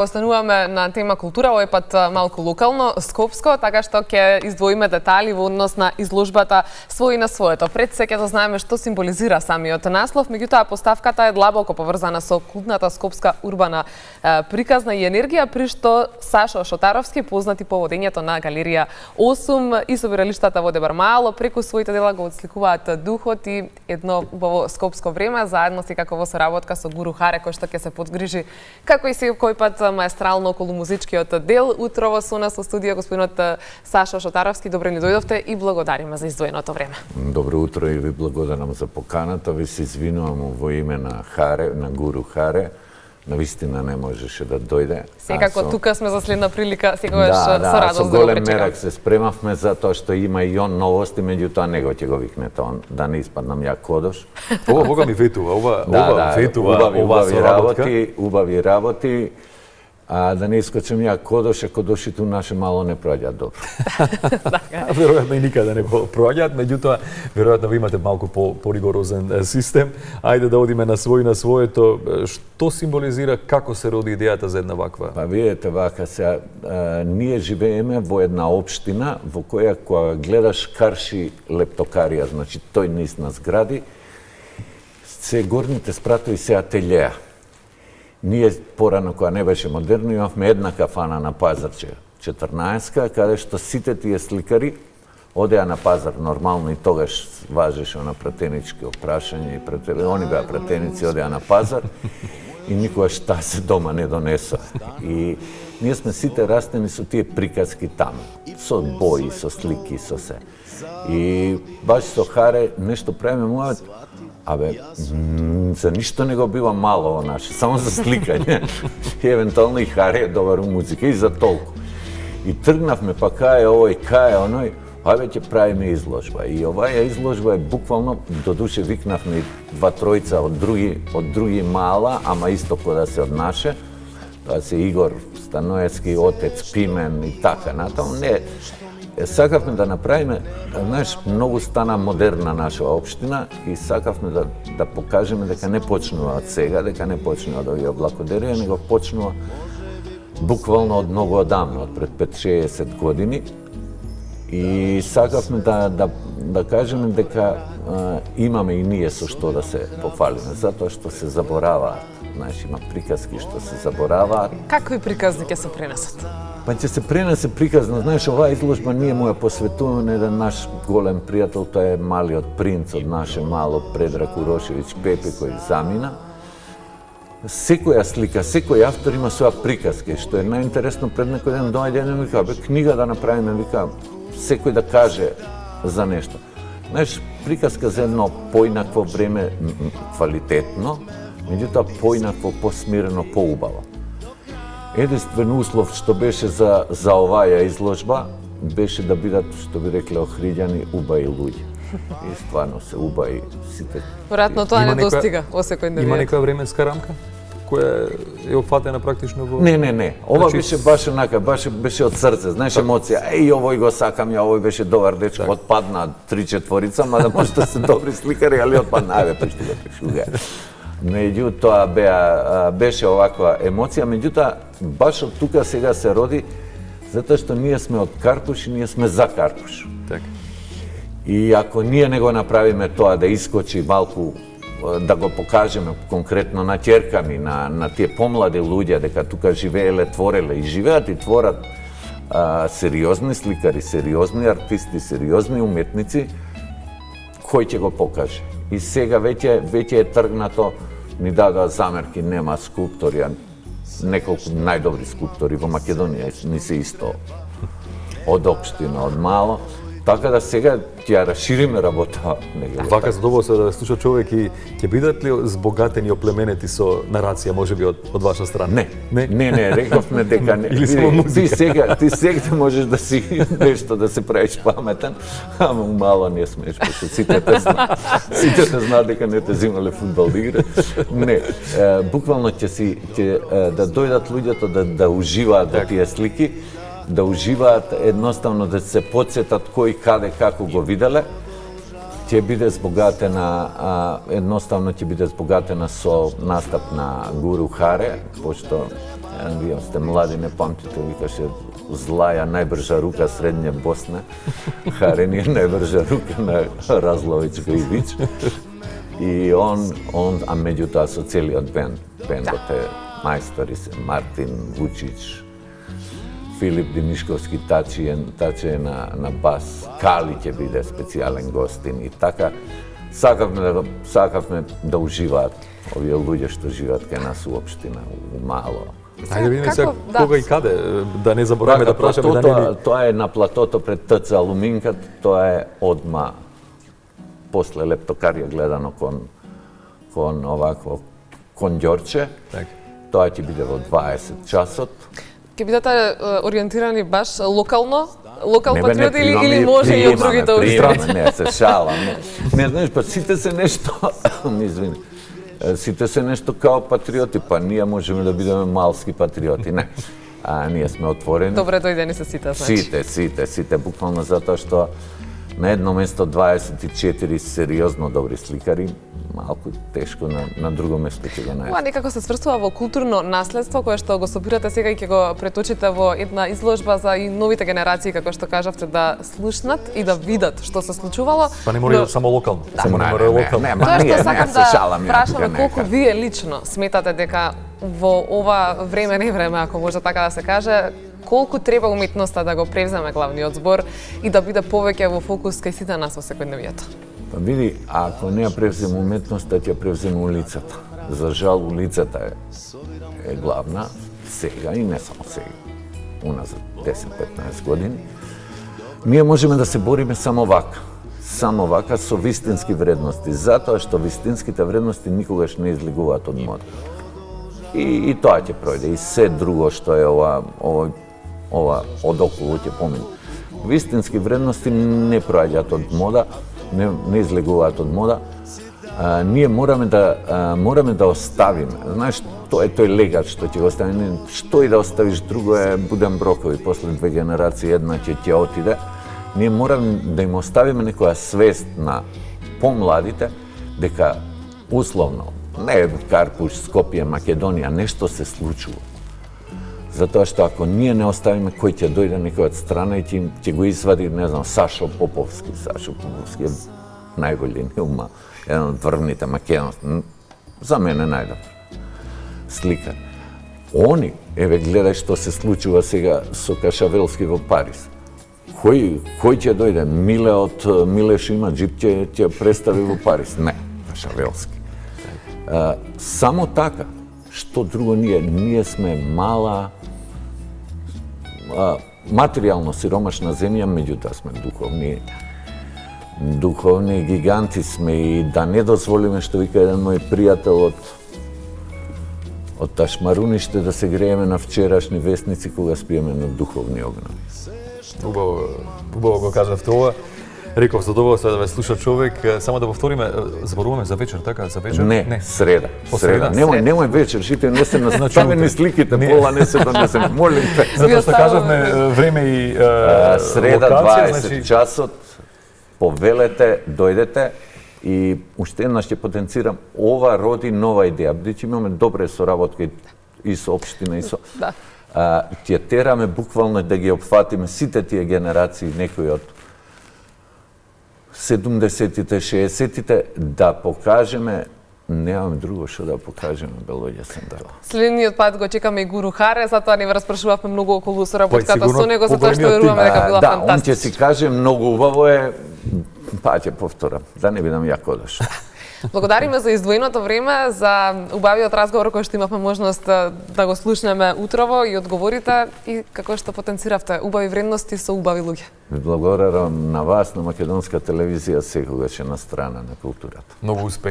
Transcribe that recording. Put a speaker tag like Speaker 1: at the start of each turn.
Speaker 1: Остануваме на тема култура, овој пат малку локално, скопско, така што ќе издвоиме детали во однос на изложбата Свој на своето. Пред се ќе да знаеме што символизира самиот наслов, меѓутоа поставката е длабоко поврзана со култната скопска урбана приказна и енергија, при што Сашо Шотаровски, познат и по водењето на галерија 8 и собиралиштата во Дебармало, преку своите дела го отсликуваат духот и едно убаво скопско време, заедно си како во соработка со Гуру Харе, кој што ќе се подгрижи како и секој пат маестрално околу музичкиот дел. Утрово со нас во студио господинот Сашо Шотаровски. Добре ни дојдовте и благодариме за издвоеното време.
Speaker 2: Добро утро и ви благодарам за поканата. Ви се извинувам во име на Харе, на Гуру Харе. Навистина не можеше да дојде.
Speaker 1: Секако тука сме за следна прилика, секогаш со радост
Speaker 2: со
Speaker 1: да го
Speaker 2: голем
Speaker 1: пречекам.
Speaker 2: мерак се спремавме затоа што има и он новости, меѓутоа него ќе го викнете он, да не испаднам ја кодош.
Speaker 3: Ова бога ми ветува, ова ветува, ова
Speaker 2: убави работи. А да не искочам ја кодош, ако дошите у наше мало не проаѓаат добро.
Speaker 3: Веројатно и никаде не проаѓаат, меѓутоа веројатно ви имате малку поригорозен систем. Ајде да одиме на своето. Што символизира, како се роди идејата за една ваква?
Speaker 2: Па видете вака се, ние живееме во една општина во која кога гледаш карши лептокарија, значи тој низ на згради, се горните спратови се ателјеа. Ние порано, кога не беше модерно, имавме една кафана на Пазарче, 14-ка, каде што сите тие сликари одеа на пазар нормално и тогаш важеше на пратенички опрашање и они беа пратеници, одеа на пазар и никогаш таа се дома не донесоа. И ние сме сите растени со тие приказки таму, со бои, со слики, со се. И баш со Харе нешто правиме мојот, за ништо не го бива мало во наше, само за сликање. И евентуално и Харе е добар у музика и за толку. И тргнавме, па кај овој, кај оној, ќе правиме изложба. И оваа изложба е буквално, додуше викнавме два тројца од други мала, ама исто кода се од наше. Тоа се Игор Станоевски, Отец Пимен и така натаму. Не, сакавме да направиме, знаеш, многу стана модерна наша општина и сакавме да покажеме дека не почнува од сега, дека не почнува од овие облакодерија, него почнува буквално од многу одамно, од пред 5-60 години. И сакавме да кажеме дека имаме и ние со што да се пофалиме, затоа што се забораваат. Знаеш, има приказки што се забораваат.
Speaker 1: Какви приказни ќе се пренесат?
Speaker 2: Па ќе се пренесе приказна. Знаеш, оваа изложба ние му ја посветуваме на еден наш голем пријател, тоа е малиот принц од наше мало, Предраг Урошевиќ Пепе, кој замина. Секоја слика, секој автор има своја приказка, што е најинтересно. Пред некој ден доаѓа и вика, книга да направиме, вика, секој да каже за нешто. Знаеш, приказка за едно поинакво време, квалитетно, меѓутоа поинакво, посмирено, поубаво. Единствен услов што беше за оваа изложба беше да бидат, што би рекле охриѓани, убаи луѓе. И стварно се убаи сите.
Speaker 1: Веројатно тоа не достига во секој ден.
Speaker 3: Има некоја временска рамка која е опфатена практично во...
Speaker 2: Не. Ова беше баш онака, беше од срце, знаеш, емоција. Овој го сакам ја, овој беше добар дечко, отпадна 3-4, мада може да се добри сликари, али отпадна, пешуга. Меѓутоа беше оваква емоција, меѓутоа баш од тука сега се роди, затоа што ние сме од Карпуш и ние сме за Карпуш.
Speaker 3: Така.
Speaker 2: И ако ние не го направиме тоа да искочи малку, да го покажеме конкретно на ќерка ми, на тие помлади луѓе, дека тука живееле, твореле и живеат и творат сериозни сликари, сериозни артисти, сериозни уметници, кој ќе го покаже? И сега веќе е тргнато, ни дадоа замерки, нема скулптори, неколку најдобри скулптори во Македонија, ни се исто од општина, од мало. Така да сега ќе расшириме работа.
Speaker 3: Вака задоволство да слуша човек и ќе бидат ли збогатени и оплеменети со нарација, можеби од ваша страна?
Speaker 2: Не, рековме дека не.
Speaker 3: Или само музика.
Speaker 2: Ти сега можеш да си нешто да се правиш паметен, ама мало не смееш, пошто сите те знаат дека не те земале фудбал да игра. Не, буквално ќе да дојдат луѓето да уживаат во тие слики, да уживаат, едноставно да се потсетат кој, каде, како го виделе, ќе биде збогатена, едноставно ќе биде збогатена со настап на Гуру Харе, пошто Вие сте млади, не памтите, викаше Злаја најбржа рука средње Босна, Харен е најбржа рука на Разловичка и Вич. И он, а меѓутоа со целиот бендот е мајстори се, Мартин Вучич, Филип Димишковски таче на бас, Кали ќе биде специјален гостин и така. Сакавме да уживаат овие луѓе што живеат кај нас уопштина, у мало.
Speaker 3: Ајде видиме сега кога и каде, да не забораваме да прашаме да не...
Speaker 2: Тоа е на платото пред ТЦ Алуминкат, тоа е одма после Лептокарија гледано кон овакво кон Ѓорче. Тоа ќе биде во 20 часот.
Speaker 1: Ќе бидете ориентирани баш локално патриоти или може и од другите
Speaker 2: устрави? Не, се шалам. Не, знаеш, па сите се нешто, извини, сите се нешто као патриоти, па ние можеме да бидеме малски патриоти, не. Ние сме отворени.
Speaker 1: Добре дојдени се сите, значи.
Speaker 2: Сите, буквално затоа што на едно место 24 сериозно добри сликари, малку тешко на друго место ќе го најдете.
Speaker 1: Ова некако се сврстува во културно наследство кое што го собирате сега и ќе го преточите во една изложба за и новите генерации, како што кажавте, да слушнат и да видат што се случувало.
Speaker 3: Па не мора само локално.
Speaker 2: Само не мора локално.
Speaker 1: Тоа што сакам да прашаме колку вие лично сметате дека во ова време, ако може така да се каже, колку треба уметноста да го превземе главниот збор и да биде повеќе во фокус кај сите нас во секојдневието?
Speaker 2: Па види, ако не ја превземе уметноста, ќе превземе улицата. За жал, улицата е главна сега и не само сега. Уназад 10-15 години. Ние можеме да се бориме само вака со вистински вредности, затоа што вистинските вредности никогаш не излегуваат од мода. И тоа ќе пројде, и се друго што е ова одоколу ќе помине. Вистински вредности не проаѓаат од мода, не излегуваат од мода. Ние мораме да оставиме. Знаеш, тоа е тој легат што ќе го оставиме. Што и да оставиш друго е буден брокови, после 2 генерации една ќе отиде. Ние мораме да им оставиме некоја свест на помладите дека условно не Карпуш, Скопје, Македонија, нешто се случува. Затоа што ако ние не оставиме, кој ќе дојде некој од страна и ќе го извади, не знам, Сашо Поповски. Сашо Поповски е најголем ума, еден од врвните македонски, за мене најдобар сликар. Они, гледај што се случува сега со Кашавелски во Париз. Кој ќе дојде? Миле од Милеш има джип ќе представи во Париз. Не, Кашавелски. Само така, што друго ние сме мала, материјално сиромашна земја, меѓутоа сме духовни гиганти сме и да не дозволиме, што вика еден мој пријател од Ташмаруниште, да се грееме на вчерашни вестници кога спиеме на духовни огнови.
Speaker 3: Убаво го кажавте ова. Реков задоволство да ве слуша човек. Само да повториме, зборуваме за вечер, така? За вечер?
Speaker 2: Не, среда. Немој вечер, шите не се наставени сликите, пола не се донесем. Молим те.
Speaker 3: Затоа што кажавме време и
Speaker 2: среда 20 часот, повелете, дојдете и уште еднаш ќе потенцирам, ова роди нова идеја. Бидејќи имаме добре соработки и со општина и со... Ќе тераме буквално да ги опфатиме сите тие генерации, некои од 70-тите, 60-тите, да покажеме, немаме друго што да покажеме, белоѓе Сандала.
Speaker 1: Следниот пат го чекаме и Гуру Харе, затоа ни распрашувавме многу околу соработката со него, затоа што веруваме дека била фантастична.
Speaker 2: Он ќе си каже, многу убаво е, па ќе повторам, да не бидам јако дошол.
Speaker 1: Благодариме за издвоеното време, за убавиот разговор кој што имавме можност да го слушнеме утрово и одговорите и како што потенциравте убави вредности со убави луѓе.
Speaker 2: Благодарам на вас, на Македонска телевизија, секогаш е на страна на културата.
Speaker 3: Многу успех.